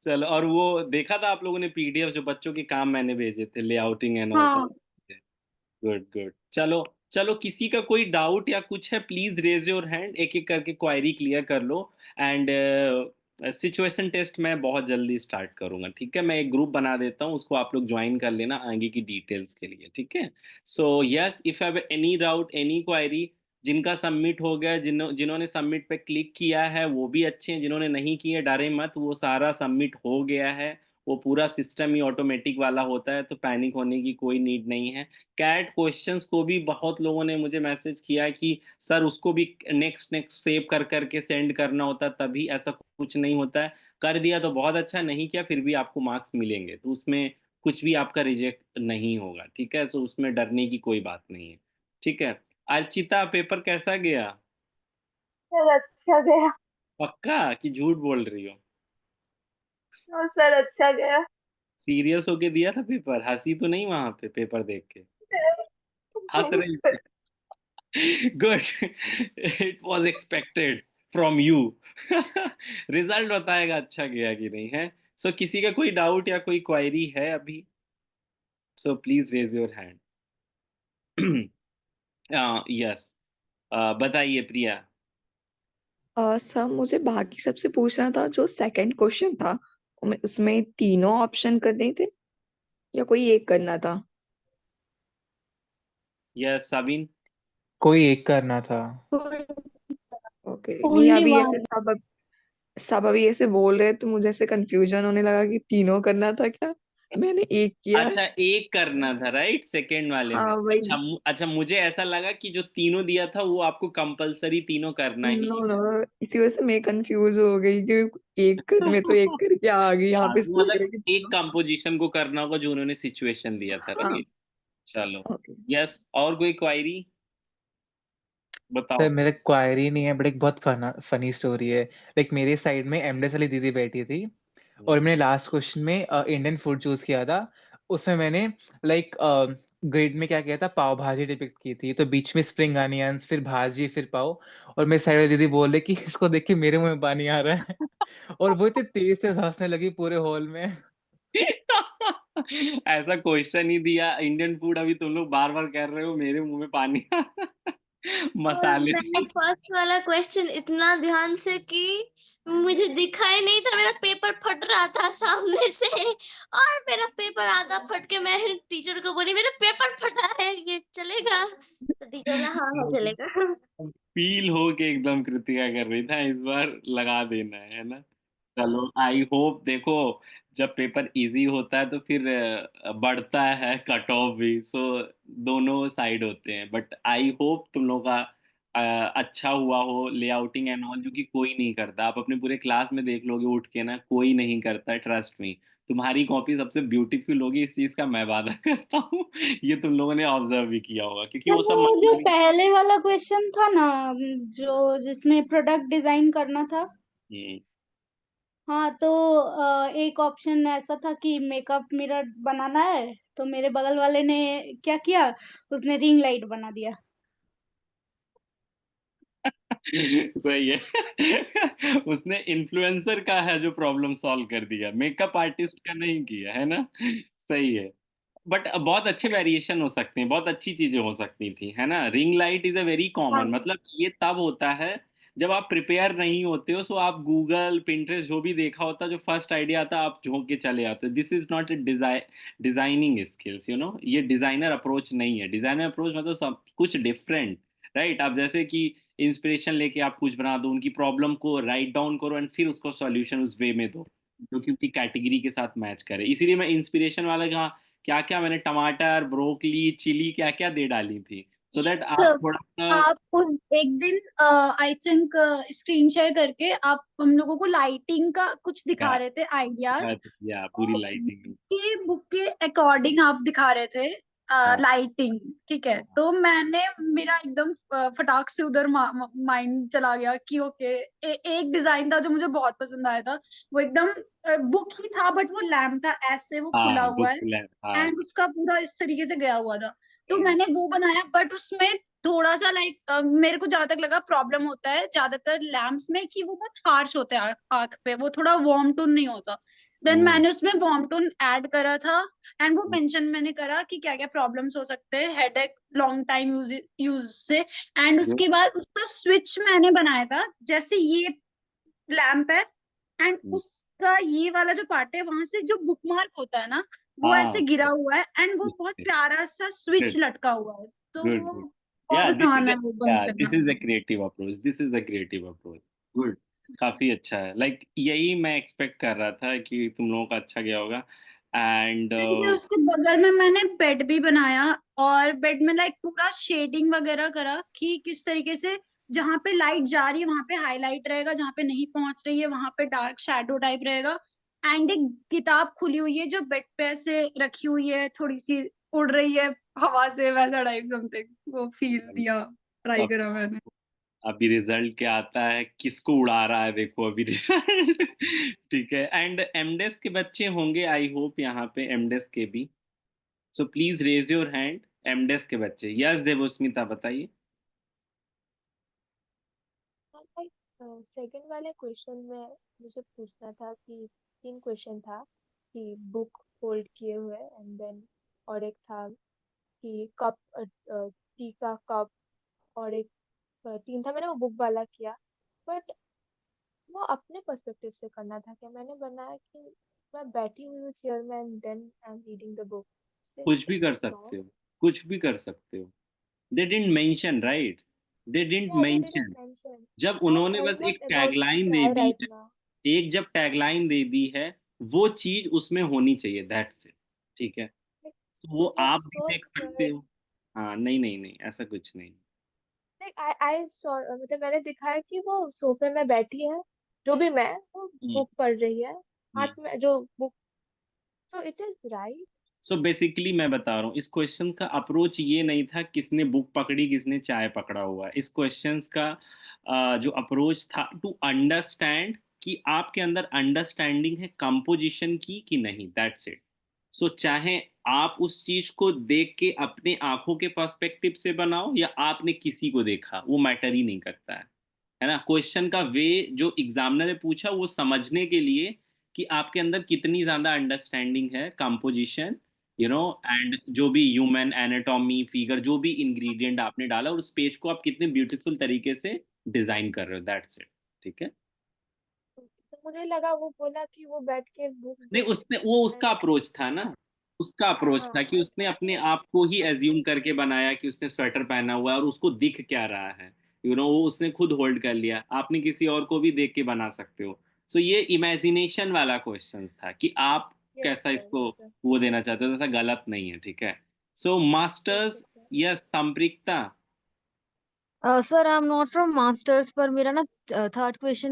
चलो, और वो देखा था आप लोगों ने पीडीएफ जो बच्चों के काम मैंने भेजे थे, लेआउटिंग एंड ऑल सब? हाँ, गुड गुड। चलो चलो, किसी का कोई डाउट या कुछ है, प्लीज रेज योर हैंड, एक एक करके क्वायरी क्लियर कर लो। एंड सिचुएशन टेस्ट मैं बहुत जल्दी स्टार्ट करूंगा, ठीक है? मैं एक ग्रुप बना देता हूँ, उसको आप लोग ज्वाइन कर लेना आगे की डिटेल्स के लिए, ठीक है? So yes, if have any doubt, any query. जिनका सबमिट हो गया, जिन्होंने सबमिट पे क्लिक किया है वो भी अच्छे हैं, जिन्होंने नहीं किया डरे मत, वो सारा सबमिट हो गया है। वो पूरा सिस्टम ही ऑटोमेटिक वाला होता है, तो पैनिक होने की कोई नीड नहीं है। कैट क्वेश्चंस को भी बहुत लोगों ने मुझे मैसेज किया कि सर उसको भी नेक्स्ट नेक्स्ट सेव कर करके सेंड करना होता है, तभी ऐसा कुछ नहीं होता है। कर दिया तो बहुत अच्छा, नहीं किया फिर भी आपको मार्क्स मिलेंगे, तो उसमें कुछ भी आपका रिजेक्ट नहीं होगा, ठीक है? सो उसमें डरने की कोई बात नहीं है, ठीक है? अर्चिता, पेपर कैसा गया? सर अच्छा गया। पक्का कि झूठ बोल रही हो? और सर अच्छा गया। सीरियस होके दिया था पेपर? हंसी तो नहीं वहां पे पेपर देख के? हंस नहीं रही सर। थी। Good. It was expected from you. Result बताएगा अच्छा गया कि नहीं है। सो किसी का कोई डाउट या कोई क्वायरी है अभी? So please raise your hand. Yes, बताइए प्रिया। सर मुझे बाकी सबसे पूछना था, जो सेकंड क्वेश्चन था उसमें तीनों ऑप्शन करने थे या कोई एक करना था? यस साबिन। कोई एक करना था। ओके, नहीं ओनली अभी ऐसे वन। सब अभी ऐसे बोल रहे तो मुझे ऐसे कंफ्यूजन होने लगा कि तीनों करना था क्या, मैंने एक किया है। अच्छा, एक करना था राइट, सेकंड वाले में? हाँ अच्छा वही। अच्छा, मुझे ऐसा लगा कि जो तीनों दिया था वो आपको कंपलसरी तीनों करना ही नो है। नो, इसी वजह से मैं कंफ्यूज हो गई कि एक मैं तो एक करके आ गई यहाँ हाँ, पे, तो लग रहा मतलब है कि एक कंपोजिशन को करना होगा जो उन्होंने सिचुएशन दिया था, हाँ। राइट? चलो। ओके। यस, और कोई क्वायरी सर बताओ। मेरा क्वायरी नहीं है, बट एक बहुत फनी स्टोरी है। लाइक मेरे साइड में एमडेस वाली दीदी बैठी थी, और मैंने लास्ट क्वेश्चन में इंडियन फूड चूज किया था। उसमें मैंने लाइक ग्रेड में क्या किया था, पाव भाजी डिपिक्ट की थी, तो बीच में स्प्रिंग अनियंस, फिर भाजी, फिर पाव। और मेरे साइड वाली दीदी बोल रही कि इसको देख के मेरे मुंह में पानी आ रहा है। और वो इतनी तेज से हंसने लगी पूरे हॉल में। ऐसा क्वेश्चन ही दिया इंडियन फूड, अभी तुम लोग बार बार कह रहे हो मेरे मुंह में पानी। और मैंने मसालेदार। फर्स्ट वाला क्वेश्चन इतना ध्यान से की, मुझे दिखाई नहीं था, मेरा पेपर फट रहा था सामने से, और मेरा पेपर आधा फट के मैं टीचर को बोली मेरा पेपर फटा है, ये चलेगा? तो टीचर बोला हाँ हाँ चलेगा। फील हो के एकदम कृतिका कर रही था, इस बार लगा देना है ना? चलो आई होप, देखो जब पेपर इजी होता है तो फिर बढ़ता है कट ऑफ भी, सो दोनों साइड होते हैं, बट आई होप तुम लोग का अच्छा हुआ हो लेआउटिंग एंड ऑल, जो कि कोई नहीं करता। आप अपने पूरे क्लास में देख लोगे उठ के ना, कोई नहीं करता, ट्रस्ट मी। तुम्हारी कॉपी सबसे ब्यूटीफुल होगी, इस चीज का मैं वादा करता हूँ। ये तुम लोगों ने ऑब्जर्व भी किया होगा, क्योंकि सर वो सब वो जो मामूली। पहले वाला क्वेश्चन था ना, जो जिसमें प्रोडक्ट डिजाइन करना था, हम्म, हाँ तो एक ऑप्शन ऐसा था कि मेकअप मिरर बनाना है, तो मेरे बगल वाले ने क्या किया, उसने रिंग लाइट बना दिया। सही है। उसने इन्फ्लुएंसर का है जो प्रॉब्लम सॉल्व कर दिया, मेकअप आर्टिस्ट का नहीं किया, है ना। सही है। बट बहुत अच्छे वेरिएशन हो सकते हैं, बहुत अच्छी चीजें हो सकती थी, है ना। Ring light is a very हाँ कॉमन, मतलब ये तब होता है जब आप प्रिपेयर नहीं होते हो, सो आप गूगल पिंटरेस्ट जो भी देखा होता है, जो फर्स्ट आइडिया आता है आप झोंक के चले आते हो। This is not a designing skills, ये डिजाइनर अप्रोच नहीं है। डिजाइनर अप्रोच मतलब सब कुछ डिफरेंट, राइट। आप जैसे कि इंस्पिरेशन लेके आप कुछ बना दो, उनकी प्रॉब्लम को राइट डाउन करो एंड फिर उसको सॉल्यूशन उस वे में दो जो कि उनकी कैटेगरी के साथ मैच करे। इसीलिए मैं इंस्पिरेशन वाला कहा, क्या क्या मैंने टमाटर ब्रोकली चिली क्या क्या दे डाली थी, सो दैट यस, आप थोड़ा सा। आप उस एक दिन आई थिंक स्क्रीन शेयर करके आप हम लोगों को लाइटिंग का कुछ दिखा या, रहे थे आइडियाज। या पूरी तो लाइटिंग। बुक के अकॉर्डिंग आप दिखा रहे थे हाँ लाइटिंग, ठीक है। तो मैंने मेरा एकदम फटाक से उधर माइंड चला गया कि ओके, एक डिजाइन था जो मुझे बहुत पसंद आया था। वो एकदम बुक ही था बट वो लैम्प था, ऐसे वो खुला हाँ हुआ बुक है हाँ। एंड उसका पूरा इस तरीके से गया हुआ था। तो हम्म, मैंने वो बनाया, बट उसमें थोड़ा सा लाइक मेरे को जहां तक लगा प्रॉब्लम होता है ज्यादातर लैम्प्स में कि वो बहुत हार्श होते हैं आंख पे, वो थोड़ा वार्म टोन नहीं होता। देन हम्म, मैंने उसमें वार्म टोन ऐड करा था एंड वो हम्म, मेंशन मैंने करा कि क्या क्या प्रॉब्लम्स हो सकते हैं हेडेक लॉन्ग टाइम यूज से। एंड good, उसके बाद उसका स्विच मैंने बनाया था, जैसे ये लैम्प है एंड हम्म, उसका ये वाला जो पार्ट है वहां से जो बुक मार्क होता है ना, वो ऐसे हाँ गिरा हुआ है एंड वो बहुत गुड प्यारा सा स्विच लटका हुआ है। तो वो गुड। बहुत या दिस आसान इज है वो बंद दिस करना। Is a creative approach, this is a creative approach. Good, काफी अच्छा है। लाइक यही मैं एक्सपेक्ट कर रहा था कि तुम लोगों का अच्छा गया होगा। एंड फिर से उसके बगल में मैंने बेड भी बनाया और बेड में लाइक पूरा शेडिंग वगैरह करा कि किस तरीके से जहां पे लाइट जा रही है वहां पे हाईलाइट रहेगा, जहां पे नहीं पहुंच रही है वहां पे डार्क शैडो टाइप रहेगा। एंड एक किताब खुली हुई है जो बेड पे से रखी हुई है, थोड़ी सी उड़ रही है हवा से, वैसा टाइप समथिंग वो फील दिया, ट्राई अब करा मैंने। अभी रिजल्ट क्या आता है, किसको उड़ा रहा है, देखो अभी रिजल्ट। ठीक है। एंड एमडेस के बच्चे होंगे आई होप यहाँ पे, एमडेस के भी। So please raise your hand, MDes के बच्चे। यस देवस्मिता बताइए। लाइक सेकंड वाले क्वेश्चन में मुझे पूछना था कि तीन क्वेश्चन था कि बुक फोल्ड किए हुए एंड देन, और एक था कि कप, टी का कप, और एक तीन था, मैंने वो बुक वाला किया। बट वो अपने पर्सपेक्टिव से करना था क्या, मैंने बनाया कि मैं बैठी हुई हूँ चेयर में and then I am reading the book. कुछ इट भी कर रॉन्ग? सकते हो, कुछ भी कर सकते हो। They didn't mention, right, they didn't Yeah, they didn't mention. mention. जब I उन्होंने was बस not एक about to tagline they cry the right है, now. एक जब टैगलाइन दे दी है, वो चीज उसमें होनी चाहिए, दैट्स इट। ठीक है। Like, So, वो I was आप भी so देख सकते scared. हो। हाँ नहीं नहीं नहीं, ऐसा कुछ नहीं। Like, I saw, मतलब मैंने दिखाया कि वो सोफे में बैठी है, जो भी मैं, वो हम्म, बुक पढ़ रही है, हम्म। हाथ में जो बुक, तो it is right. So basically मैं बता रहा हूँ, इस क्वेश्चन का अप्रोच ये नहीं था किसने बुक पकड़ी किसने चाय पकड़ा हुआ है। इस क्वेश्चंस का जो अप्रोच था टू अंडरस्टैंड कि आपके अंदर अंडरस्टैंडिंग है कंपोजिशन की कि नहीं, दैट्स इट। सो चाहे आप उस चीज को देख के अपने आंखों के पर्सपेक्टिव से बनाओ या आपने किसी को देखा, वो मैटर ही नहीं करता है ना। क्वेश्चन का वे जो एग्जामिनर ने पूछा वो समझने के लिए कि आपके अंदर कितनी ज्यादा अंडरस्टैंडिंग है कंपोजिशन, एंड जो भी ह्यूमन एनाटॉमी फिगर जो भी इंग्रेडिएंट आपने डाला और उस पेज को आप कितने ब्यूटीफुल तरीके से डिजाइन कर रहे हो, दैट्स इट। ठीक है। तो मुझे लगा वो बोला कि वो बैठ के बुक नहीं, देख, उसने वो एंड उसका अप्रोच था ना, उसका अप्रोच हाँ, था कि उसने अपने आप को ही एज्यूम करके बनाया कि उसने स्वेटर पहना हुआ है और उसको दिख क्या रहा है, वो उसने खुद होल्ड कर लिया। आपने किसी और को भी देख के बना सकते हो। सो ये इमेजिनेशन वाला क्वेश्चंस था कि आप यस कैसा सर, इसको यस सर, वो देना चाहते हो, तो ऐसा गलत नहीं है, ठीक है। So masters, okay sir. Yes Samprikta. Sir I am not from masters, पर मेरा ना थर्ड क्वेश्चन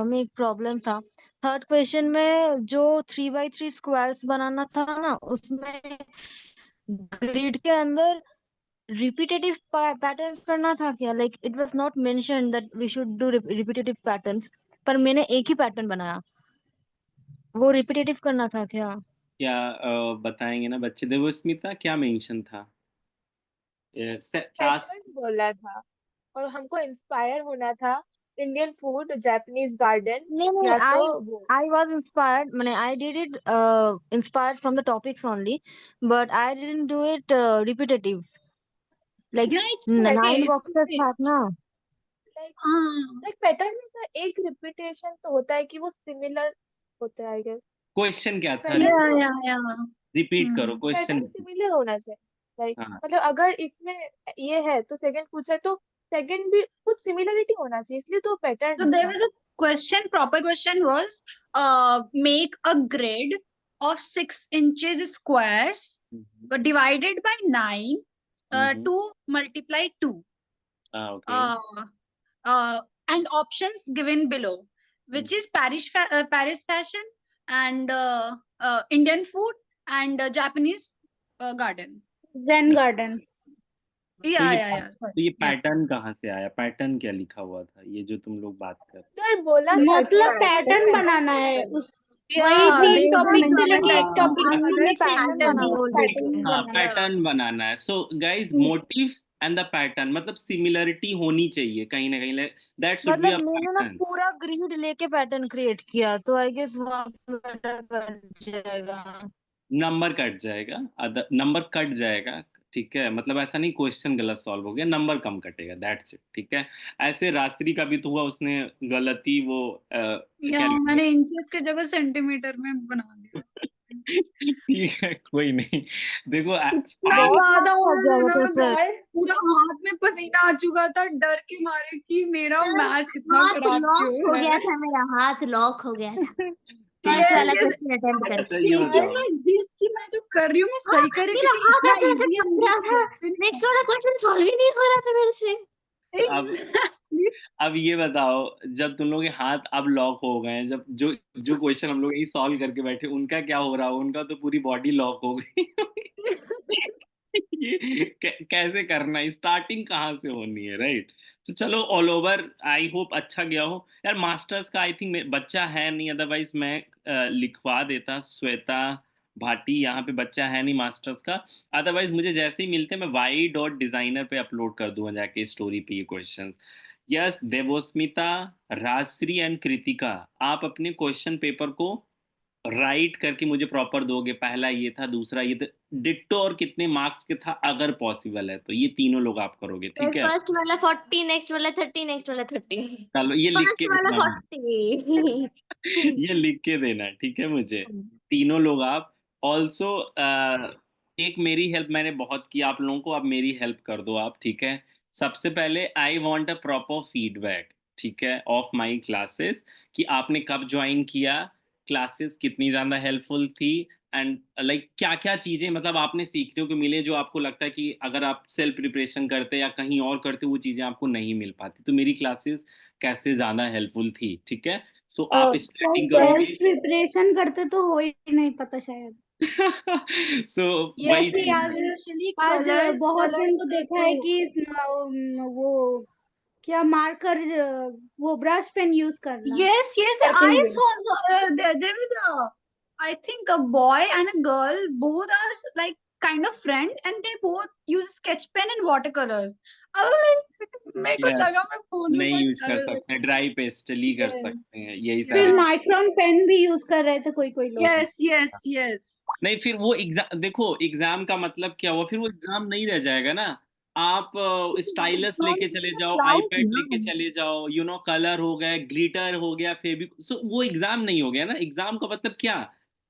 में एक प्रॉब्लम था। थर्ड क्वेश्चन में जो 3x3 स्क्वायर्स बनाना था ना, उसमें ग्रिड के अंदर रिपीटेटिव पैटर्न्स करना था क्या? Like it was not mentioned that we should do repetitive patterns, पर मैंने एक ही पैटर्न बनाया। वो रिपीटेटिव करना था क्या? क्या बताएंगे ना बच्चे? देवस्मिता क्या मेंशन था? टास्क। पैटर्न बोला था और हमको इंस्पायर होना था इंडियन फूड, जापानीज गार्डन, नहीं नहीं, या तो आई वो। आई वाज इंस्पायर्ड, मैंने I did it inspired from the topics only, but I didn't do it repetitive. Like Yeah, it's 9 okay. It's boxes okay. था ना। लाइक हाँ, लाइक पैटर्न में सर एक रिपीटेशन तो होता है कि वो सिमिलर होता है आई गेस। क्वेश्चन क्या था? पैटर्न yeah, में yeah, yeah. रिपीट करो क्वेश्चन। पैटर्न सिमिलर होना चाहिए। लाइक हाँ मतलब अगर इसमें ये है तो सेकंड पूछा तो सेकंड भी कुछ सिमिलरिटी होना चाहिए, इसलिए तो पैटर्न So there था। was a question, proper question was, make a grid of 6 inches squares, but divided by 9, to multiply 2. Okay. And options given below, which is Paris fashion, and Indian food, and Japanese garden. Zen garden. तो ये Sorry. Yeah. Pattern कहाँ से आया? Pattern क्या लिखा हुआ था, ये जो तुम लोग बात कर? सर बोला था कि मतलब आपको पैटर्न बनाना है उस वही Yeah, तीन they टॉपिक से mentioned लेके एक that टॉपिक you हमने make पैटर्न pattern. बनाना ऑलरेडी। हाँ Yeah. पैटर्न बनाना है। So guys motive and the pattern, मतलब सिमिलरिटी होनी चाहिए कहीं ना कहीं, दैट शुड बी अ मतलब मैंने ना पैटर्न। पूरा ग्रिड लेके पैटर्न क्रिएट किया, तो आई गेस वहां पे बेटर कर जाएगा। नंबर कट जाएगा, नंबर कट जाएगा, ठीक है। मतलब ऐसा नहीं क्वेश्चन गलत सॉल्व हो गया, नंबर कम कटेगा, दैट्स इट, ठीक है। ऐसे रात्रि का भी तो हुआ, उसने गलती वो क्या Yeah, मैंने इंचेस के जगह सेंटीमीटर में बना दिया। ठीक है कोई नहीं। देखो इतना बहुत ज्यादा टाइम लग उन्होंने गया वो तो सर। ना, पूरा हाथ में पसीना आ चुका था डर के मारे कि मेरा सर, मैथ इतना हाथ खराब लॉक क्यों हो है। गया था, मेरा हाथ लॉक हो गया था ठीक फर्स्ट है। वाला Yes, क्वेश्चन अटेम्प्ट I'm करके। अच्छा ये shaking बताओ, like this कि मैं जो कर रही हूँ मैं हाँ, सही कर रही हूँ, मेरा क्योंकि हाथ इतना ऐसे ऐसे इजी है कब मुझे रहा था, क्वेश्चन। नेक्स्ट वाला क्वेश्चन सॉल्व ही नहीं हो रहा था मेरे से। अब अब ये बताओ, जब तुम लोग के हाथ अब लॉक हो गए हैं, जब जो जो क्वेश्चन हम लोग यही सॉल्व करके बैठे, उनका क्या हो रहा हो? उनका तो पूरी बॉडी लॉक हो गई। ये कैसे करना है? स्टार्टिंग कहाँ से होनी है, राइट? तो चलो ऑल ओवर, आई होप अच्छा गया हो यार। मास्टर्स का आई थिंक बच्चा है नहीं, अदरवाइज मैं लिखवा देता। श्वेता भाटी, यहाँ पे बच्चा है नहीं मास्टर्स का, अदरवाइज मुझे जैसे ही मिलते मैं y.designer पे अपलोड कर दूंगा जाके स्टोरी पे ये questions. Yes Debosmita, Rajshree and Kritika, आप अपने क्वेश्चन पेपर को राइट करके मुझे प्रॉपर दोगे। पहला ये था, दूसरा ये था, डिट्टो और कितने मार्क्स के था अगर पॉसिबल है तो, ये तीनों लोग आप करोगे, ठीक है। फर्स्ट वाला 40, नेक्स्ट वाला 30, नेक्स्ट वाला 30, चलो ये लिख फर्स्ट के वाला देना, 40। ये लिख के देना, ठीक है मुझे, तीनों लोग आप। ऑल्सो एक मेरी हेल्प मैंने बहुत की आप लोगों को, अब मेरी हेल्प कर दो आप, ठीक है। सबसे पहले I want a proper feedback, ठीक है, ऑफ माय क्लासेस, कि आपने कब ज्वाइन किया, क्लासेस कितनी ज़्यादा हेल्पफुल थी, एंड लाइक क्या क्या चीज़ें मतलब आपने सीखने को मिले, जो आपको लगता है कि अगर आप सेल्फ प्रिपरेशन करते या कहीं और करते वो चीज़ें आपको नहीं मिल पाती, तो मेरी क्लासेस कैसे ज़्यादा हेल्पफुल थी, ठीक है। सो आप स्टार्टिंग सेल्फ करोगे। प्रिपरेशन करते तो हो ही नहीं पता शायद। सो Yes, वही जैसे चीज़ आज especially आज colors, बहुत जन colors को का देखा है तो कि वो क्या मार्कर वो ब्रश पेन यूज करना yes, yes, करते I हुए। saw there is a, I think a boy and a girl, both are like kind of friend, and they both use sketch pen and watercolors. I was like, मेरे को yes लगा मैं बोलूं नहीं but use I कर was सकते, dry pastel ही कर like, सकते हैं, यही फिर सारी। माइक्रोन पेन भी यूज कर रहे थे कोई कोई लोग। yes, yes, yes. नहीं फिर वो एग्जाम, देखो एग्जाम का मतलब क्या हुआ, फिर वो एग्जाम नहीं रह जाएगा ना। आप स्टाइलस लेके चले जाओ, आईपैड लेके चले जाओ, यू नो कलर हो गया, ग्लिटर हो गया, फेविक, सो वो एग्जाम नहीं हो गया ना। एग्जाम का मतलब क्या,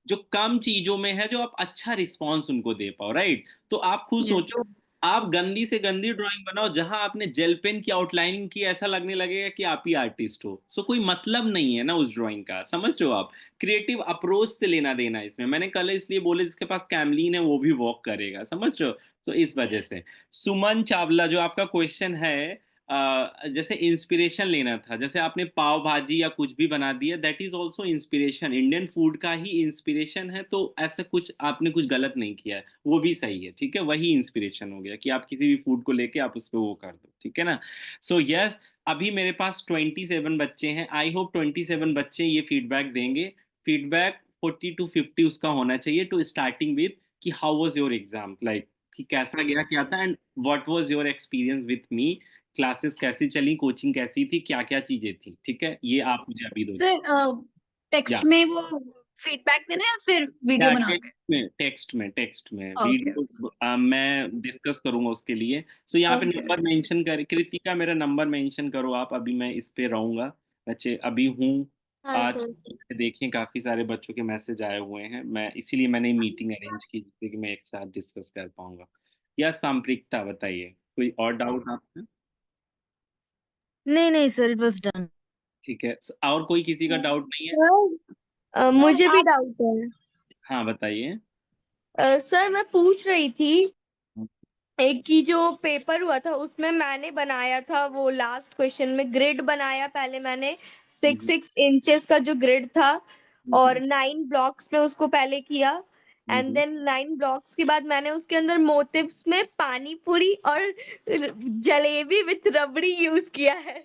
जो कम चीजों में है जो आप अच्छा रिस्पॉन्स उनको दे पाओ, राइट। तो आप खुद Yes. सोचो, आप गंदी से गंदी ड्राइंग बनाओ, जहां आपने जेल पेन की आउटलाइनिंग की, ऐसा लगने लगेगा कि आप ही आर्टिस्ट हो। सो कोई मतलब नहीं है ना उस ड्राइंग का, समझ रहे हो आप? क्रिएटिव अप्रोच से लेना देना है इसमें। मैंने कल इसलिए बोले जिसके पास कैमलीन है वो भी वॉक करेगा, समझ रहे हो? सो इस वजह से सुमन चावला, जो आपका क्वेश्चन है, जैसे इंस्पिरेशन लेना था, जैसे आपने पाव भाजी या कुछ भी बना दिया, that is also inspiration, Indian food का ही इंस्पिरेशन है। तो ऐसा कुछ आपने कुछ गलत नहीं किया है, वो भी सही है, ठीक है? वही इंस्पिरेशन हो गया कि आप किसी भी फूड को लेके आप उस पर वो कर दो, ठीक है ना? सो यस, अभी मेरे पास 27 बच्चे हैं। आई होप 27 बच्चे ये फीडबैक देंगे। फीडबैक 40 to 50 उसका होना चाहिए, टू स्टार्टिंग विद कि how was your exam, like कि कैसा गया क्या था, and what was your experience with me, classes कैसी चली, कोचिंग कैसी थी, क्या क्या चीजें थी, ठीक है? ये आप मुझे अभी दो। सर टेक्स्ट या में वो फीडबैक देना है या फिर वीडियो बना के? टेक्स्ट में ओके वीडियो मैं डिस्कस करूंगा उसके लिए। सो यहाँ पे ओके नंबर मेंशन कर, कृतिका मेरा नंबर मेंशन करो आप, अभी मैं इस पे रहूंगा। बच्चे अभी हूँ हाँ आज। सर। देखिए काफी सारे बच्चों के मैसेज आए हुए हैं, मैं इसीलिए मैंने मीटिंग अरेंज की जिससे कि मैं एक साथ डिस्कस कर पाऊंगा। या सांप्रिकता बताइए, कोई और डाउट आपका? नहीं नहीं सर, इट वाज डन। ठीक है, और कोई किसी का डाउट नहीं है? सर मुझे भी डाउट है। हाँ बताइए। सर मैं पूछ रही थी, एक की जो पेपर हुआ था उसमें मैंने बनाया था वो लास्ट क्वेश्चन में ग्रिड बनाया, पहले मैंने सिक्स हम्म, 6 इंचेस का जो ग्रिड था और हम्म, 9 ब्लॉक्स में उसको पहले किया। एंड हम्म, देन 9 ब्लॉक्स के बाद मैंने उसके अंदर मोटिव्स में पानी पूरी और जलेबी विथ रबड़ी यूज किया है।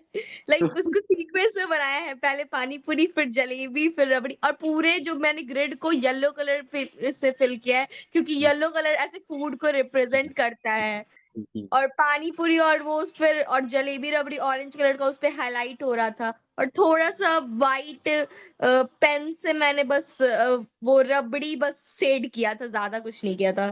लाइक उसको सीक्वेंस में बनाया है, पहले पानी पूरी फिर जलेबी फिर रबड़ी, और पूरे जो मैंने ग्रिड को येलो कलर से फिल किया है क्योंकि येलो कलर ऐसे फूड को रिप्रेजेंट करता है। हम्म, और पानी पूरी और वो उस पर और जलेबी रबड़ी ऑरेंज कलर का उस पे हाईलाइट हो रहा था, और थोड़ा सा वाइट पेन से मैंने बस वो रबड़ी बस शेड किया था, ज्यादा कुछ नहीं किया था।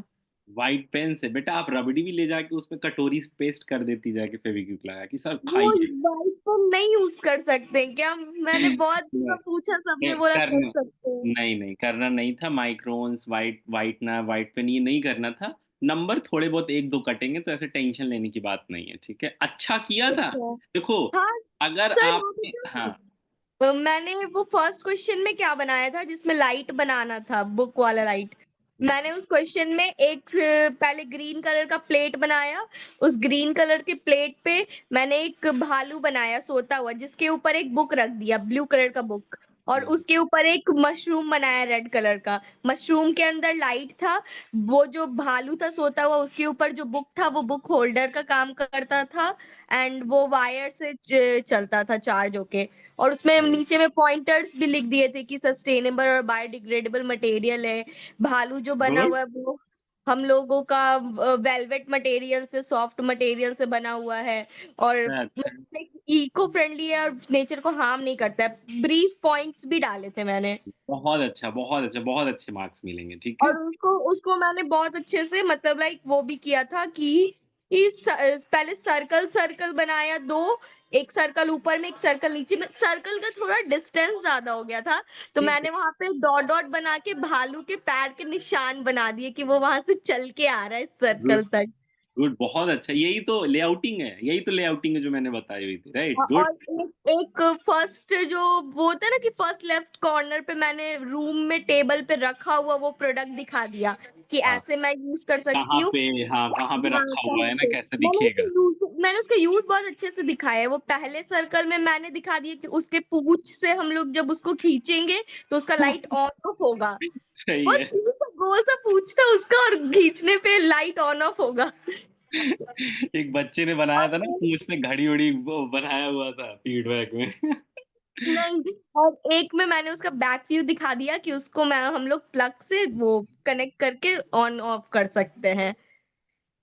व्हाइट पेन से बेटा आप रबड़ी भी ले जाके उसमें कटोरी से पेस्ट कर देती, जाके फेविक्विक लगा कि सब वो खाइए। वाइट पेन नहीं यूज कर सकते हैं क्या? मैंने बहुत नहीं, जगह पूछा, सबने नहीं, बोला कर करना सकते हैं। नहीं नहीं करना नहीं था। माइक्रोन्स व्हाइट पेन ये नहीं करना था। नंबर थोड़े बहुत एक दो कटेंगे तो ऐसे टेंशन लेने की बात नहीं है, ठीक है? अच्छा किया था। अच्छा। देखो हाँ अगर सर, वो आपने, हाँ बताओ मैंने वो फर्स्ट क्वेश्चन में क्या बनाया था जिसमें लाइट बनाना था, बुक वाला लाइट। मैंने उस क्वेश्चन में पहले ग्रीन कलर का प्लेट बनाया, उस ग्रीन कलर के प्लेट पे मैंने एक भालू बनाया सोता हुआ जिसके ऊपर एक बुक रख दिया, ब्लू कलर का बुक, और उसके ऊपर एक मशरूम बनाया रेड कलर का। मशरूम के अंदर लाइट था, वो जो भालू था सोता हुआ उसके ऊपर जो बुक था वो बुक होल्डर का काम करता था, एंड वो वायर से चलता था चार्ज होके। और उसमें नीचे में पॉइंटर्स भी लिख दिए थे कि सस्टेनेबल और बायोडिग्रेडेबल मटेरियल है। भालू जो बना गुड। हुआ है वो हम लोगों का वेलवेट मटेरियल से, सॉफ्ट मटेरियल से बना हुआ है, और अच्छा, इको फ्रेंडली है और नेचर को हार्म नहीं करता है। ब्रीफ पॉइंट्स भी डाले थे मैंने, बहुत अच्छा, बहुत अच्छा, बहुत अच्छे मार्क्स मिलेंगे, ठीक है? और उसको उसको मैंने बहुत अच्छे से मतलब लाइक वो भी किया था कि पहले सर्कल सर्कल बनाया दो, एक सर्कल ऊपर में एक सर्कल नीचे में। सर्कल का थोड़ा डिस्टेंस ज्यादा हो गया था तो ठीक है। मैंने वहां पे डॉट डॉट बना के भालू के पैर के निशान बना दिए कि वो वहां से चल के आ रहा है गुड, सर्कल तक। गुड, बहुत अच्छा। यही तो लेआउटिंग है, यही तो लेआउटिंग है जो मैंने बताई हुई थी, राइट? गुड। और एक फर्स्ट जो वो होता है ना कि फर्स्ट लेफ्ट कॉर्नर पे मैंने रूम में टेबल पे रखा हुआ वो प्रोडक्ट दिखा दिया कि हाँ, ऐसे मैं यूज कर सकती कहाँ हूँ। पे, हाँ कहाँ पे हाँ, रखा हुआ कहाँ है ना, पे कैसे दिखेगा? मैंने उसका यूज बहुत अच्छे से दिखाया है। वो पहले सर्कल में मैंने दिखा दिया कि उसके पूंछ से हम लोग जब उसको खींचेंगे तो उसका लाइट ऑन ऑफ होगा। सही बहुत है। क्यूट सा गोल सा पूंछ था उसका, और खींचने पे लाइट ऑन ऑफ होगा। एक बच्चे ने बनाया और था ना, एक उसने घड़ी उड़ी वो बनाया हुआ था फीडबैक में। नहीं, और एक में मैंने उसका बैक व्यू दिखा दिया कि उसको मैं हम लोग प्लग से वो कनेक्ट करके ऑन ऑफ कर सकते हैं।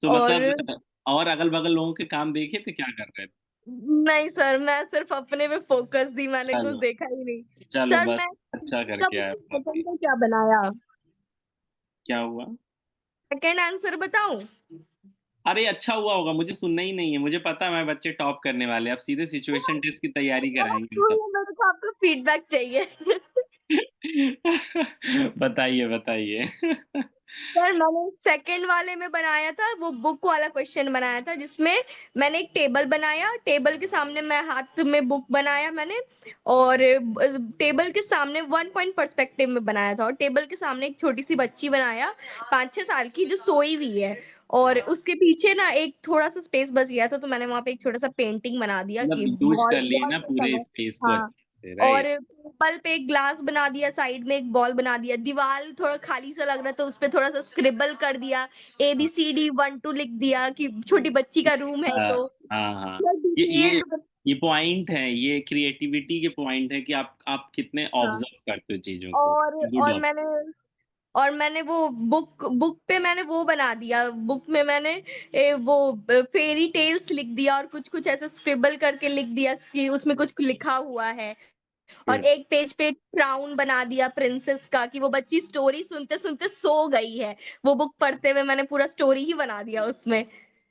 तो और मतलब और अगल बगल लोगों के काम देखे थे क्या कर रहे थे? नहीं सर, मैं सिर्फ अपने पे फोकस दी, मैंने कुछ चलो, देखा ही नहीं। चलो सर बस, मैं अच्छा करके आया सबसे काफी। सेकंड का क्या बनाया? क्या हुआ? सेकंड आंसर बताऊं? अरे अच्छा हुआ होगा, मुझे सुनना ही नहीं है, मुझे पता है मैं बच्चे टॉप करने वाले हैं। अब सीधे सिचुएशन टेस्ट की तैयारी कराएंगे हम सब। मेरे को आपका फीडबैक चाहिए। बताइए, बताइए। सर मैंने सेकंड वाले में बनाया था, वो बुक वाला क्वेश्चन बनाया था जिसमें मैंने एक टेबल बनाया, टेबल के सामने मैं हाथ में बुक बनाया मैंने, और टेबल के सामने 1 पॉइंट पर्सपेक्टिव में बनाया था, और टेबल के सामने एक छोटी सी बच्ची बनाया 5-6 साल की जो सोई हुई है, और उसके पीछे ना एक थोड़ा सा स्पेस बच गया था, तो मैंने वहां पे एक छोटा सा पेंटिंग बना दिया मतलब कि यूज़ वॉल कर लिए वॉल ना पे पूरे समय। स्पेस को हाँ, अच्छे से, और राइट? टेबल पे एक ग्लास बना दिया, साइड में एक बॉल बना दिया, दीवार थोड़ा खाली सा लग रहा था, उस पे थोड़ा सा स्क्रिबल कर दिया, ABCD 1 2 लिख दिया कि छोटी बच्ची का रूम है, हाँ, तो हाँ, हाँ। थोड़ा ये ये डिटेल्ड। ये पॉइंट है, ये क्रिएटिविटी के पॉइंट है कि आप कितने हाँ, ऑब्ज़र्व करते हो चीज़ों को। और गुड और ऑब मैंने और मैंने वो बुक बुक पे मैंने वो बना दिया, बुक में मैंने वो फेरी टेल्स लिख दिया, और कुछ कुछ ऐसा स्क्रिबल करके लिख दिया कि उसमें कुछ लिखा हुआ है, और गुड। एक पेज पे क्राउन बना दिया प्रिंसेस का कि वो बच्ची स्टोरी सुनते सुनते सो गई है, वो बुक पढ़ते हुए मैंने पूरा स्टोरी ही बना दिया उसमें,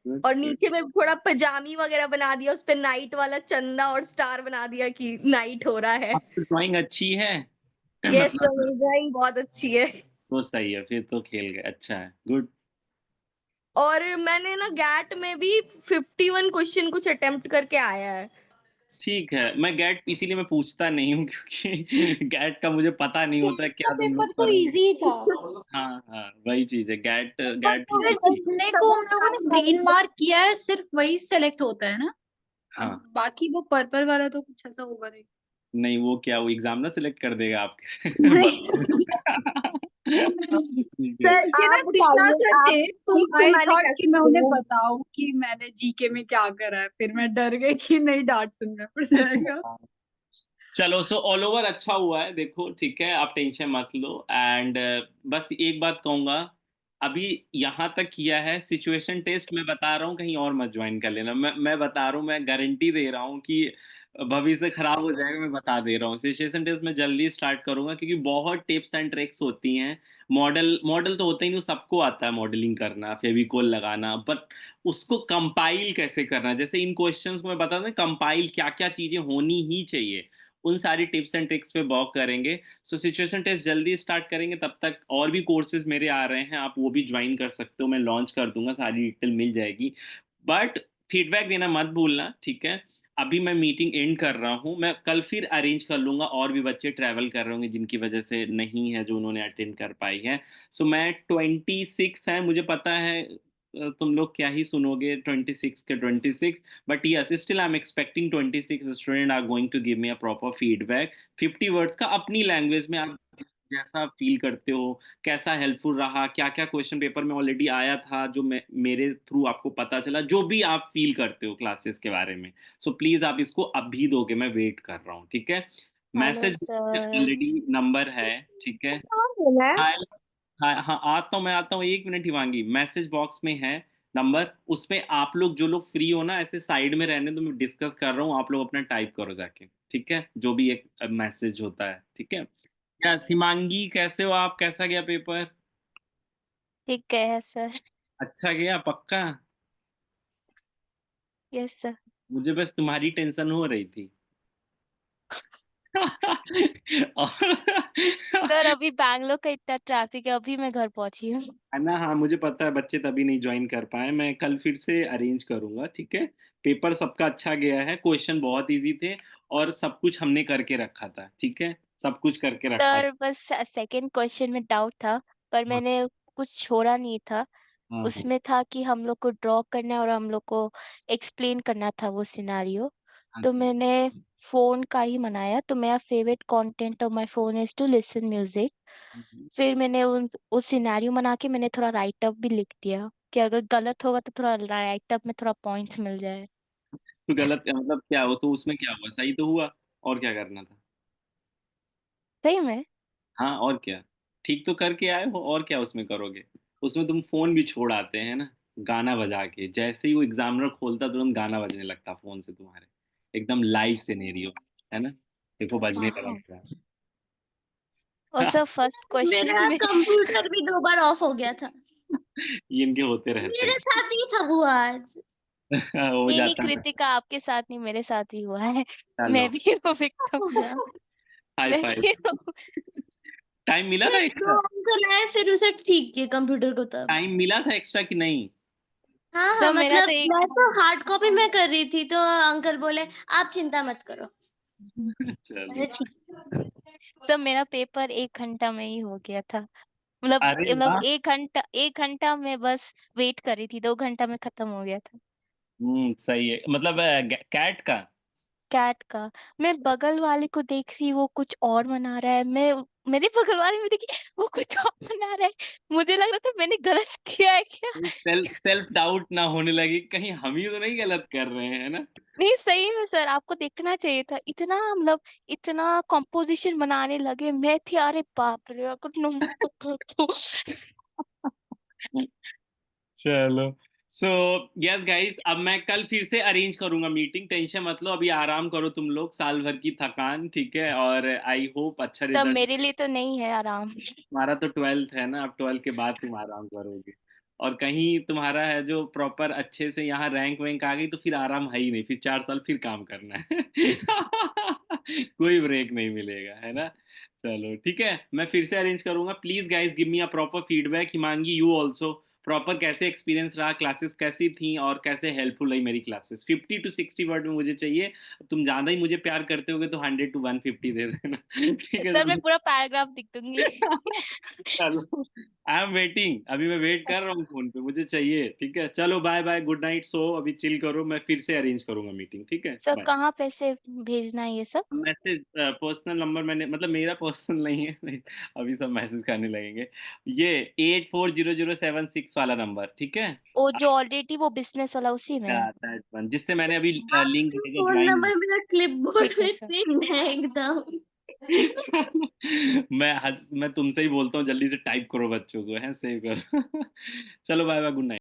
गुड, और गुड। नीचे में थोड़ा पजामी वगैरह बना दिया, उस पे नाइट वाला चंदा और स्टार बना दिया कि नाइट हो रहा है। आपकी ड्राइंग अच्छी है? यस सर, मतलब मेरी ड्राइंग बहुत अच्छी है। तो सही है, फिर तो खेल गए, अच्छा है, गुड। और मैंने ना गैट में भी 51 क्वेश्चन कुछ अटेम्प्ट करके आया है। ठीक है, मैं गैट इसीलिए मैं पूछता नहीं हूँ क्योंकि गैट का मुझे पता नहीं होता का क्या तुम लोग पेपर तो करोगे। इजी था। हाँ, हाँ, वही चीज़ है, गैट पेपर गैट तो भी सर इजी है। जितने को हम लोगों ने ग्रीन मार्क किया है सिर्फ वही सेलेक्ट होता है ना, अब हाँ, बाकी वो पर्पल वाला तो कुछ ऐसा होगा नहीं। नहीं वो क्या वो एग्ज़ामिनर सेलेक्ट कर देगा आपके नहीं। ठीक है। सर ये ना आप कृष्णा बताइए, सर आप थे, तो इसको आई मैंने थॉट कि कैसे मैं उन्हें किया? बताऊं कि मैंने जीके में क्या करा है, फिर मैं डर गई कि नहीं डांट सुनना पड़ जाएगा। चलो सो ऑल ओवर अच्छा हुआ है, देखो ठीक है, आप टेंशन मत लो एंड बस एक बात कहूँगा, अभी यहाँ तक किया है, सिचुएशन टेस्ट मैं बता रहा हूँ कहीं और मत ज्वाइन कर लेना, मैं बता रहा हूँ, मैं गारंटी दे रहा हूँ कि भविष्य खराब हो जाएगा, मैं बता दे रहा हूँ, सिचुएशन टेस्ट मैं जल्दी स्टार्ट करूँगा क्योंकि बहुत टिप्स एंड ट्रिक्स होती हैं, मॉडल मॉडल तो होता ही नहीं, सबको आता है मॉडलिंग करना, फेविकोल लगाना, बट उसको कंपाइल कैसे करना, जैसे इन क्वेश्चंस को मैं बता दूं कंपाइल क्या-क्या चीज़ें होनी ही चाहिए, उन सारी टिप्स एंड ट्रिक्स पे वर्क करेंगे। सो सिचुएशन टेस्ट जल्दी स्टार्ट करेंगे, तब तक और भी कोर्सेज़ मेरे आ रहे हैं, आप वो भी जॉइन कर सकते हो, मैं लॉन्च कर दूँगा, सारी डिटेल मिल जाएगी। बट फीडबैक देना मत भूलना, ठीक है? अभी मैं मीटिंग एंड कर रहा हूँ, मैं कल फिर अरेंज कर लूँगा, और भी बच्चे ट्रैवल कर रहे होंगे जिनकी वजह से नहीं है, जो उन्होंने अटेंड कर पाई हैं। सो मैं 26 है, मुझे पता है तुम लोग क्या ही सुनोगे 26 के 26, but yes, still I'm expecting 26 students are going to give me a proper feedback 50 words का अपनी लैंग्वेज में, आप जैसा फील करते हो, कैसा हेल्पफुल रहा, क्या-क्या क्वेश्चन पेपर में ऑलरेडी आया था जो मेरे थ्रू आपको पता चला, जो भी आप फील करते हो क्लासेस के बारे में। सो प्लीज़ आप इसको अभी दोगे, मैं वेट कर रहा हूँ, ठीक है? Hello message sir. Already number है, ठीक है? कहाँ देना है? हाय हाँ, हाँ, आता हूँ, मैं आता हूँ, 1 मिनट हिमांगी, मैसेज बॉक्स में है नंबर, उसपे आप लोग जो लोग फ्री हो ना, ऐसे साइड में रहने दो, मैं डिस्कस कर रहा हूँ, आप लोग अपना टाइप करो जाके, ठीक है? जो भी एक मैसेज होता है, ठीक है? यस, हिमांगी कैसे हो आप? कैसा गया पेपर? ठीक है सर। अच्छा गया, पक्का? Yes sir. मुझे बस तुम्हारी टेंशन हो रही थी। और सर अभी बैंगलोर का इतना ट्रैफिक है, अभी मैं घर पहुंची हूँ। है ना? हाँ, मुझे पता है बच्चे तभी नहीं जॉइन कर पाए, मैं कल फिर से अरेंज करूँगा, ठीक है? पेपर सबका अच्छा गया है, क्वेश्चन बहुत ईज़ी थे और सब कुछ हमने करके रखा था, ठीक है? सब कुछ करके रखा था। सर बस सेकंड क्वेश्चन में डाउट था, पर हाँ, मैंने कुछ छोड़ा नहीं था। हाँ, हाँ, उसमें था कि हम लोग को ड्रॉ करना है और हम लोग को एक्सप्लेन करना था वो सिनारियो। हाँ तो जी। मैंने फोन का ही बनाया, तो मेरा favourite content of my phone is to listen music. Hmm, hmm. फिर मैंने उस सिनेरियो बना के मैंने थोड़ा राइट अप भी लिख दिया कि अगर गलत होगा तो थोड़ा राइट अप में थोड़ा पॉइंट्स मिल जाए। तो गलत मतलब क्या हो, तो उसमें क्या हुआ? सही तो हुआ, और क्या करना था? सही में। हाँ, और क्या? ठीक तो करके आए हो, और क्या उसमें करोगे? उसमें तुम फ़ोन भी छोड़ आते हैं ना, गाना बजा के, जैसे ही वो एग्ज़ामिनर खोलता तुरंत गाना बजने लगता फ़ोन से तुम्हारे, एकदम लाइव सिनेरियो, है ना? देखो बजने लगा हाँ। पूरा। और सर फर्स्ट क्वेश्चन मेरा में कंप्यूटर भी 2 बार ऑफ हो गया था। ये इनके होते रहते मेरे हैं। साथ ही सब हुआ आज। हो नहीं नहीं जाता है। कृतिका, आपके साथ नहीं, मेरे साथ ही हुआ है। चलो, मैं भी वो विक्टिम था। High five. नहीं टाइम मिला था फिर एक्स्ट्रा? 2 अंक लाए फिर उसे ठीक किए कंप्यूटर को तब। टाइम मिला था एक्स्ट्रा कि नहीं? हाँ सर मेरा मतलब तो एक मैं तो हार्ड कॉपी में कर रही थी तो अंकल बोले आप चिंता मत करो। चलो। अरे ठीक। सर मेरा पेपर 1 घंटा में ही हो गया था। मतलब अरे वाह! 1 घंटा में बस वेट कर रही थी, 2 घंटा में खत्म हो गया था। सही है। मतलब कैट का? कैट का। मैं बगल वाले को देख रही, वो कुछ और बना रहा है, मेरे बगल वाले में देखी वो कुछ और बना रहा है। मुझे लग रहा था मैंने गलत किया है क्या? सेल्फ डाउट ना होने लगी, कहीं हम ही तो नहीं गलत कर रहे हैं, है ना? नहीं सही में सर, आपको देखना चाहिए था। इतना मतलब इतना कंपोजिशन बनाने लगे, मैं थी अरे बाप रे अगर नंबर तो चलो। सो यस गाइस, अब मैं कल फिर से अरेंज करूंगा मीटिंग, टेंशन मत लो, अभी आराम करो तुम लोग, साल भर की थकान, ठीक है? और आई होप अच्छा तब रिजल्ट। मेरे लिए तो नहीं है आराम। तुम्हारा तो 12th है ना, अब 12th के बाद तुम आराम करोगे। और कहीं तुम्हारा है जो प्रॉपर अच्छे से यहाँ रैंक वैंक आ गई तो फिर आराम है ही नहीं, फिर 4 साल फिर काम करना है। कोई ब्रेक नहीं मिलेगा, है ना? चलो ठीक है, मैं फिर से अरेंज करूंगा। Please guys give me a proper feedback. Himangi you also, proper कैसे एक्सपीरियंस रहा, क्लासेस कैसी थी और कैसे हेल्पफुल रही मेरी क्लासेस। 50 to 60 वर्ड में मुझे चाहिए। तुम ज़्यादा ही मुझे प्यार करते होगे तो 100 to 150 दे देना। ठीक है सर मैं सब। पूरा पैराग्राफ लिख दूंगी। चलो, आई एम वेटिंग, अभी मैं वेट कर रहा हूँ फोन पे, मुझे चाहिए। ठीक है, चलो बाय बाय, गुड नाइट, सो अभी चिल करो, मैं फिर से अरेंज करूंगा मीटिंग, ठीक है? Sir bye. कहाँ पे से भेजना है ये सब? मैसेज पर्सनल नंबर मैंने, मतलब मेरा पर्सनल नहीं है, नहीं, अभी सब मैसेज करने लगेंगे। ये 840076 वाला नंबर, ठीक है? वो जो ऑलरेडी वो बिजनेस वाला उसी में। दैट वन जिससे मैंने अभी लिंक आपका भेजा, फोन ज्वाइन। नंबर मेरा क्लिपबोर्ड ठीक है में सर। पिन है एकदम। मैं तुमसे ही बोलता हूँ, जल्दी से टाइप करो बच्चों को, है सेव करो। चलो बाय बाय, गुड नाइट।